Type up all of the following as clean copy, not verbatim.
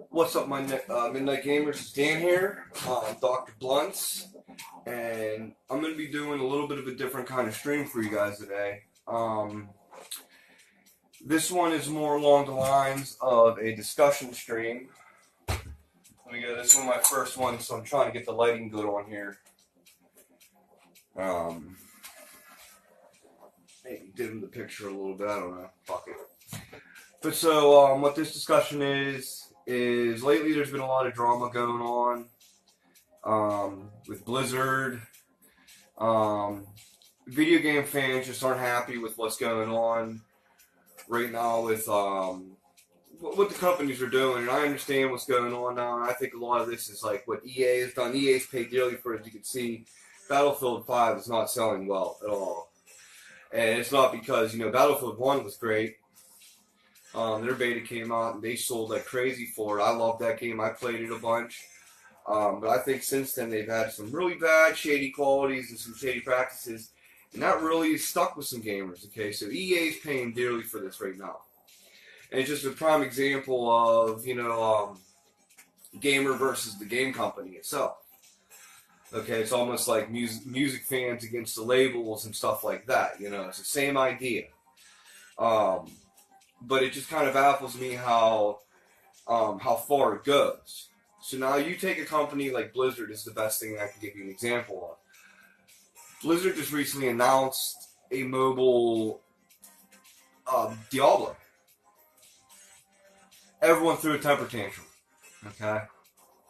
What's up, my Midnight Gamers? It's Dan here, Dr. Blunts, and I'm going to be doing a little bit of a different kind of stream for you guys today. This one is more along the lines of a discussion stream. Let me go. This is one of my first ones, so I'm trying to get the lighting good on here. Maybe dim the picture a little bit. I don't know. Fuck it. But so, what this discussion is lately there's been a lot of drama going on with Blizzard. Video game fans just aren't happy with what's going on right now with what the companies are doing, and I understand what's going on now, and I think a lot of this is like what EA has done. EA's paid dearly for it. As you can see, Battlefield 5 is not selling well at all. And it's not because, Battlefield 1 was great. Their beta came out and they sold like crazy for it. I love that game. I played it a bunch. But I think since then they've had some really bad shady qualities and some shady practices. And that really stuck with some gamers. Okay, so EA is paying dearly for this right now. And it's just a prime example of, gamer versus the game company itself. Okay, it's almost like music fans against the labels and stuff like that. It's the same idea. But it just kind of baffles me how far it goes. So now you take a company like Blizzard is the best thing I can give you an example of. Blizzard just recently announced a mobile Diablo. Everyone threw a temper tantrum. Okay?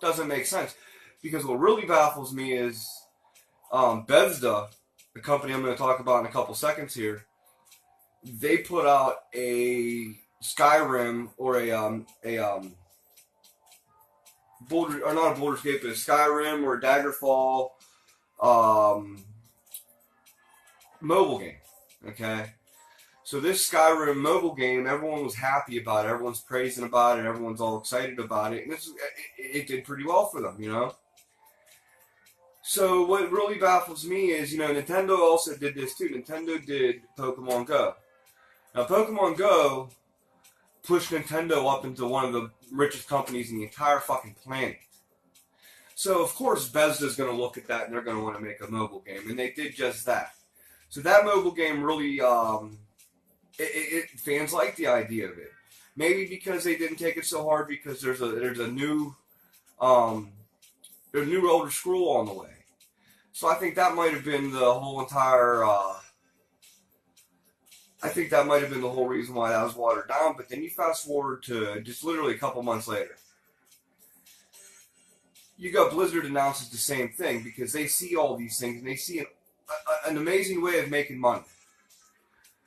Doesn't make sense. Because what really baffles me is Bethesda, the company I'm going to talk about in a couple seconds here, they put out a Skyrim or not a Baldur's Gate, but a Skyrim or a Daggerfall mobile game. Okay, so this Skyrim mobile game, everyone was happy about it. Everyone's praising about it. Everyone's all excited about it, and it did pretty well for them, So what really baffles me is, Nintendo also did this too. Nintendo did Pokemon Go. Now, Pokemon Go pushed Nintendo up into one of the richest companies in the entire fucking planet. So, of course, Bethesda's going to look at that and they're going to want to make a mobile game. And they did just that. So that mobile game really, fans like the idea of it. Maybe because they didn't take it so hard because there's a new Elder Scroll on the way. So I think that might have been the whole entire... I think that might have been the whole reason why that was watered down. But then you fast forward to just literally a couple months later. You got Blizzard announces the same thing because they see all these things and they see an amazing way of making money.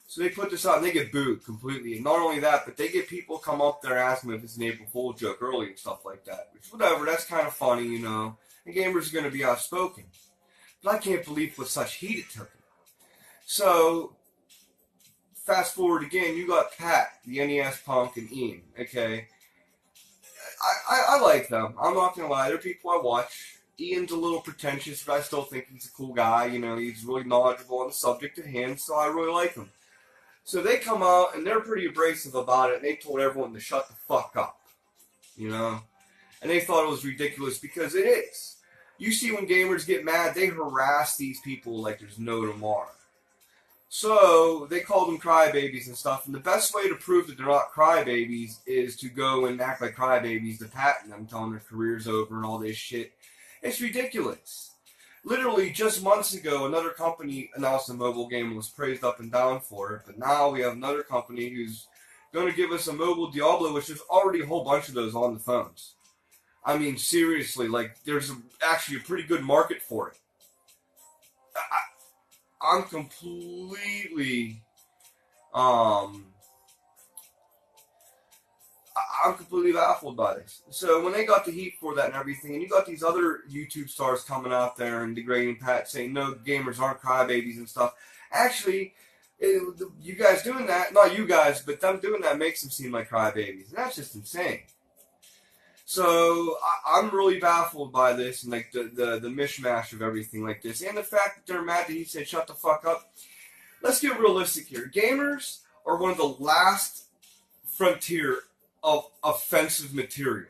So they put this out and they get booed completely. And not only that, but they get people come up there asking if it's an April Fool joke early and stuff like that. Which, whatever, that's kind of funny, And gamers are going to be outspoken. But I can't believe with such heat it took it. So... fast forward again, you got Pat, the NES punk, and Ian, okay? I like them. I'm not going to lie. They're people I watch. Ian's a little pretentious, but I still think he's a cool guy. He's really knowledgeable on the subject at hand, so I really like him. So they come out, and they're pretty abrasive about it, and they told everyone to shut the fuck up, And they thought it was ridiculous, because it is. You see when gamers get mad, they harass these people like there's no tomorrow. So, they called them crybabies and stuff, and the best way to prove that they're not crybabies is to go and act like crybabies to Pat and them, telling their career's over and all this shit. It's ridiculous. Literally, just months ago, another company announced a mobile game and was praised up and down for it, but now we have another company who's going to give us a mobile Diablo, which there's already a whole bunch of those on the phones. I mean, seriously, there's actually a pretty good market for it. I'm completely baffled by this. So when they got the heat for that and everything, and you got these other YouTube stars coming out there and degrading Pat, saying no, gamers aren't crybabies and stuff. Actually, you guys doing that, not you guys, but them doing that makes them seem like crybabies, and that's just insane. So I'm really baffled by this and the mishmash of everything like this, and the fact that they're mad that he said shut the fuck up. Let's get realistic here. Gamers are one of the last frontier of offensive material.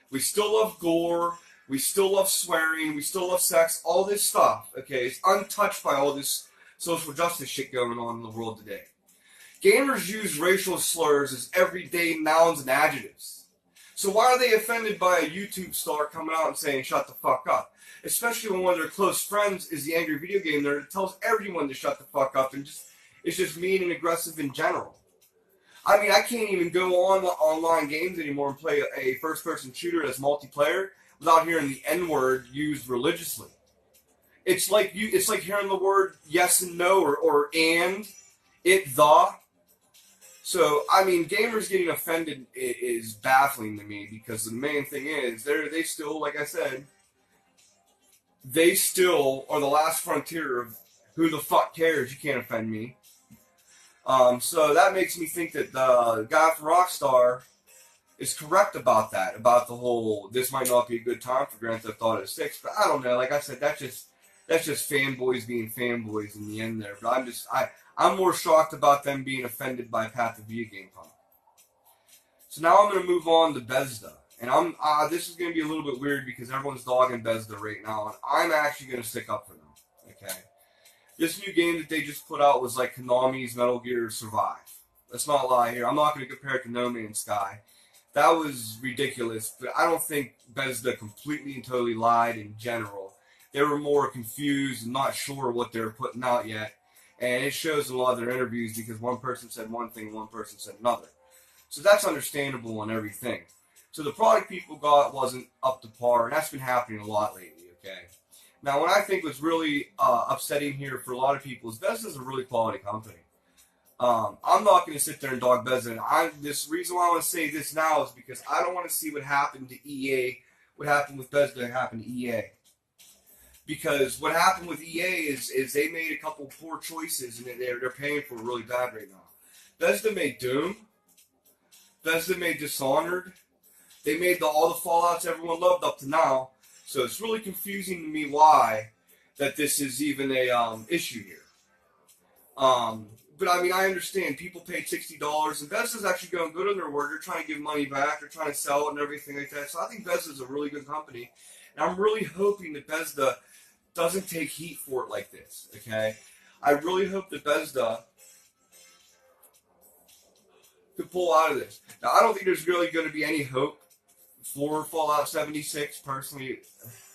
We still love gore. We still love swearing. We still love sex. All this stuff, okay, is untouched by all this social justice shit going on in the world today. Gamers use racial slurs as everyday nouns and adjectives. So why are they offended by a YouTube star coming out and saying, shut the fuck up? Especially when one of their close friends is the angry video game nerd that tells everyone to shut the fuck up and is just mean and aggressive in general. I mean, I can't even go on online games anymore and play a first-person shooter that's multiplayer without hearing the N-word used religiously. It's like hearing the word yes and no or and, it, the. So, I mean, gamers getting offended is baffling to me because the main thing is, they still, like I said, they still are the last frontier of who the fuck cares, you can't offend me. So that makes me think that the guy from Rockstar is correct about that, about the whole, this might not be a good time for Grand Theft Auto 6, but I don't know, like I said, that's just fanboys being fanboys in the end there, but I'm more shocked about them being offended by Path of Video Game Punk. So now I'm going to move on to Bethesda. And this is going to be a little bit weird because everyone's dogging Bethesda right now, and I'm actually going to stick up for them, okay? This new game that they just put out was like Konami's Metal Gear Survive. Let's not lie here. I'm not going to compare it to No Man's Sky. That was ridiculous, but I don't think Bethesda completely and totally lied in general. They were more confused and not sure what they were putting out yet. And it shows in a lot of their interviews because one person said one thing, one person said another. So that's understandable on everything. So the product people got wasn't up to par, and that's been happening a lot lately, okay? Now, what I think was really upsetting here for a lot of people is Bethesda's a really quality company. I'm not going to sit there and dog Bethesda. And this reason why I want to say this now is because I don't want to see what happened to EA, what happened with Bethesda happened to EA. Because what happened with EA is they made a couple poor choices, and they're paying for it really bad right now. Bethesda made Doom. Bethesda made Dishonored. They made all the Fallouts everyone loved up to now. So it's really confusing to me why that this is even a issue here. But I mean, I understand people paid $60, and Bethesda's actually going good on their word. They're trying to give money back. They're trying to sell it and everything like that. So I think Bethesda's a really good company, and I'm really hoping that Bethesda doesn't take heat for it like this. Okay, I really hope that Bethesda could pull out of this. Now, I don't think there's really going to be any hope for Fallout 76, personally.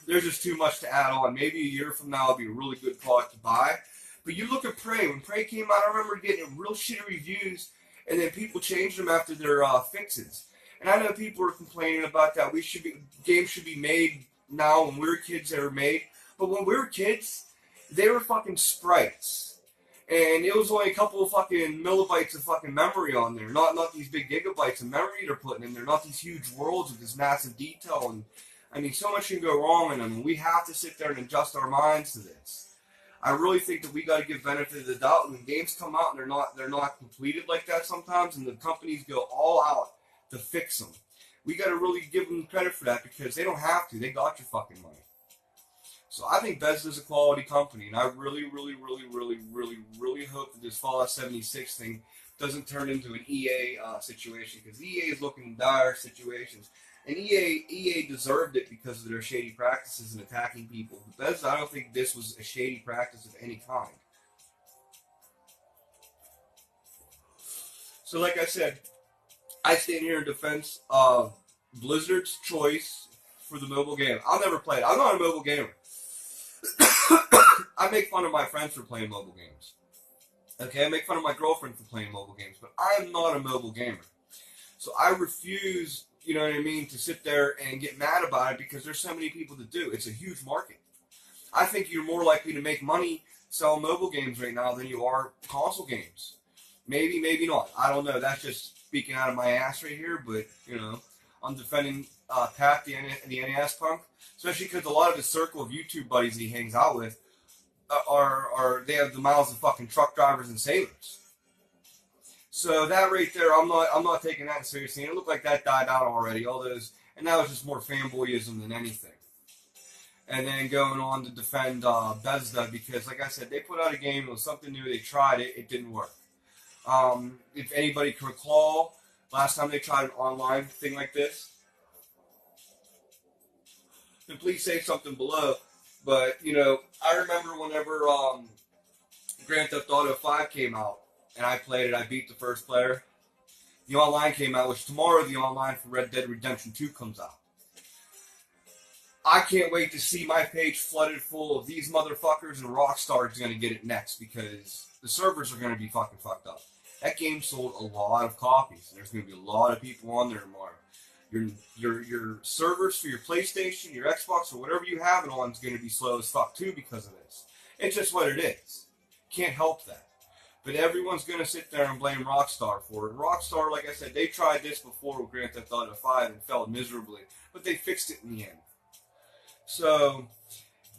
There's just too much to add on. Maybe a year from now it'll be a really good product to buy. But you look at Prey. When Prey came out, I remember getting real shitty reviews, and then people changed them after their fixes. And I know people are complaining about that. Games should be made now. When we were kids, they were made. But when we were kids, they were fucking sprites. And it was only a couple of fucking millibytes of fucking memory on there. Not these big gigabytes of memory they're putting in there. Not these huge worlds with this massive detail. And I mean, so much can go wrong in them. And we have to sit there and adjust our minds to this. I really think that we got to give benefit of the doubt. When games come out and they're not completed like that sometimes, and the companies go all out to fix them, we got to really give them credit for that because they don't have to. They got your fucking money. So I think Bethesda's a quality company, and I really, really, really, really, really, really hope that this Fallout 76 thing doesn't turn into an EA situation, because EA is looking in dire situations. And EA deserved it because of their shady practices and attacking people. Bethesda, I don't think this was a shady practice of any kind. So like I said, I stand here in defense of Blizzard's choice for the mobile game. I'll never play it. I'm not a mobile gamer. I make fun of my friends for playing mobile games. Okay, I make fun of my girlfriend for playing mobile games, but I'm not a mobile gamer. So I refuse, you know what I mean, to sit there and get mad about it because there's so many people that do. It's a huge market. I think you're more likely to make money selling mobile games right now than you are console games. Maybe, maybe not. I don't know. That's just speaking out of my ass right here, but, you know, I'm defending Pat, the NES punk, especially because a lot of his circle of YouTube buddies that he hangs out with they have the miles of fucking truck drivers and sailors. So that right there, I'm not taking that seriously. And it looked like that died out already. All those, and that was just more fanboyism than anything. And then going on to defend Bethesda because, like I said, they put out a game. It was something new. They tried it. It didn't work. If anybody can recall, last time they tried an online thing like this, then please say something below. But, you know, I remember whenever Grand Theft Auto 5 came out, and I played it, I beat the first player. The online came out, which tomorrow the online for Red Dead Redemption 2 comes out. I can't wait to see my page flooded full of these motherfuckers, and Rockstar is going to get it next because the servers are going to be fucking fucked up. That game sold a lot of copies. There's going to be a lot of people on there tomorrow. Your servers for your PlayStation, your Xbox, or whatever you have it on is going to be slow as fuck too because of this. It's just what it is. Can't help that. But everyone's going to sit there and blame Rockstar for it. Rockstar, like I said, they tried this before with Grand Theft Auto 5 and failed miserably. But they fixed it in the end. So,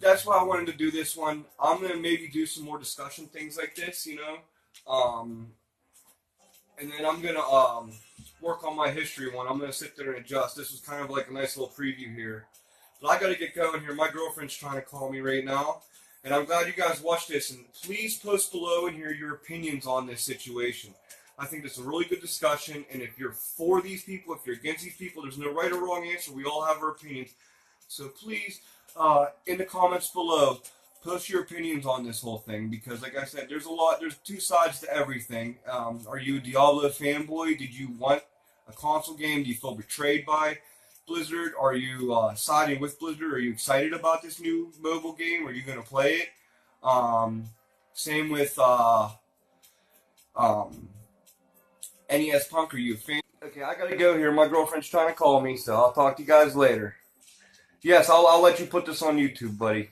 that's why I wanted to do this one. I'm going to maybe do some more discussion things like this, you know. And then I'm going to work on my history one. I'm going to sit there and adjust. This was kind of like a nice little preview here. But I got to get going here. My girlfriend's trying to call me right now. And I'm glad you guys watched this. And please post below and hear your opinions on this situation. I think it's a really good discussion. And if you're for these people, if you're against these people, there's no right or wrong answer. We all have our opinions. So please, in the comments below, post your opinions on this whole thing. Because like I said, there's two sides to everything. Are you a Diablo fanboy? Did you want a console game? Do you feel betrayed by Blizzard? Are you siding with Blizzard? Are you excited about this new mobile game? Are you going to play it? Same with NES Punk. Are you a fan? Okay, I got to go here. My girlfriend's trying to call me, so I'll talk to you guys later. Yes, I'll let you put this on YouTube, buddy.